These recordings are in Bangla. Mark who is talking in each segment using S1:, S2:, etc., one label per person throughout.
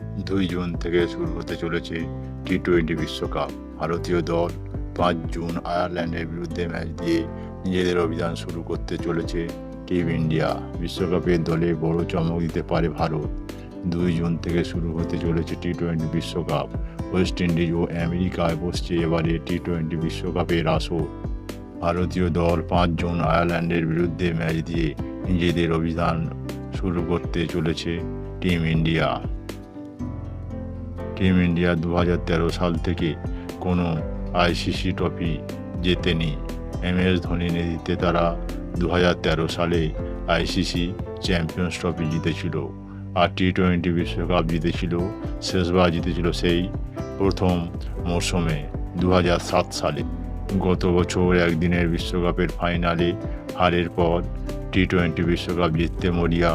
S1: 2 জুন থেকে শুরু হতে চলেছে টি-20 বিশ্বকাপ। ভারতীয় দল 5 জুন আয়ারল্যান্ডের বিরুদ্ধে ম্যাচ দিয়ে নিজেদের অভিযান শুরু করতে চলেছে টিম ইন্ডিয়া। বিশ্বকাপের দলে বড় চমক দিতে পারে ভারত। 2 জুন থেকে শুরু হতে চলেছে টি-20 বিশ্বকাপ। ওয়েস্ট ইন্ডিজ ও আমেরিকায় বসছে এবারে টি-20 বিশ্বকাপের আসর। ভারতীয় দল 5 জুন আয়ারল্যান্ডের বিরুদ্ধে ম্যাচ দিয়ে নিজেদের অভিযান শুরু করতে চলেছে টিম ইন্ডিয়া। টিম ইন্ডিয়া 2013 সাল থেকে কোনো আইসিসি ট্রফি জেতেনি। MS ধোনির নেতৃত্বে তারা 2013 সালে আইসিসি চ্যাম্পিয়ন্স ট্রফি জিতেছিল আর টি-20 বিশ্বকাপ জিতেছিল। শেষবার জিতেছিল সেই প্রথম মরশুমে 2007 সালে। গত বছর একদিনের বিশ্বকাপের ফাইনালে হারের পর টি-20 বিশ্বকাপ জিততে মরিয়া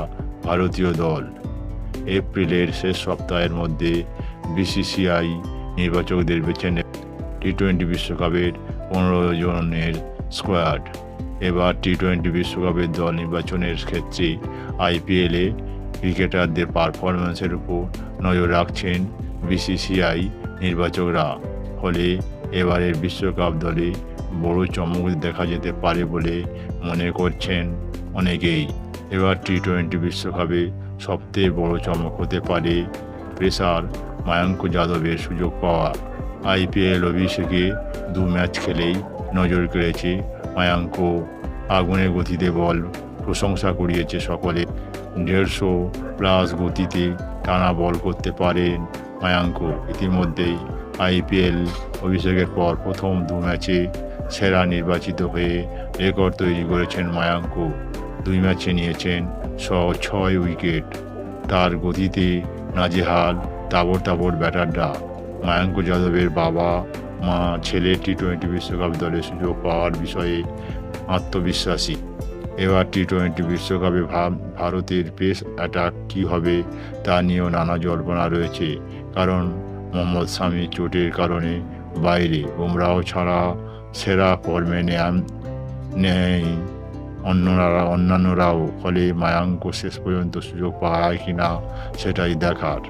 S1: ভারতীয় দল। এপ্রিলের শেষ সপ্তাহের মধ্যে বিসিসিআই নির্বাচকদের বেছে নেবে টি-20 বিশ্বকাপের 15 জনের স্কোয়াড। এবার টি-20 বিশ্বকাপের দল নির্বাচনের ক্ষেত্রে IPL-এ ক্রিকেটারদের পারফরম্যান্সের উপর নজর রাখছেন বিসিসিআই নির্বাচকরা। ফলে এবারের বিশ্বকাপ দলে বড় চমক দেখা যেতে পারে বলে মনে করছেন অনেকেই। এবার টি-20 বিশ্বকাপে সবথেকে বড় চমক হতে পারে পেসার মায়াঙ্ক যাদবের সুযোগ পাওয়া। IPL অভিষেকে 2 ম্যাচ খেলেই নজর কেড়েছে মায়াঙ্ক। আগুনের গতিতে বল প্রশংসা কুড়িয়েছে সকলে। 150+ গতিতে টানা বল করতে পারেন মায়াঙ্ক। ইতিমধ্যেই IPL অভিষেকের পর প্রথম 2 ম্যাচে সেরা নির্বাচিত হয়ে রেকর্ড তৈরি করেছেন মায়াঙ্ক। 2 ম্যাচে নিয়েছেন 6 উইকেট। তার গতিতে নাজেহাল তাবড় ব্যাটাররা। মায়াঙ্ক যাদবের বাবা মা ছেলে টি-20 বিশ্বকাপ দলে সুযোগ পাওয়ার বিষয়ে আত্মবিশ্বাসী। এবার টি-20 বিশ্বকাপে ভারতের পেস অ্যাটাক কী হবে তা নিয়েও নানা জল্পনা রয়েছে। কারণ মোহাম্মদ শামি চোটের কারণে বাইরে, বুমরাহ ছাড়া সেরা ফর্মে নেই অন্যান্যরাও। ফলে মায়াঙ্ক শেষ পর্যন্ত সুযোগ পায় কিনা সেটাই দেখার।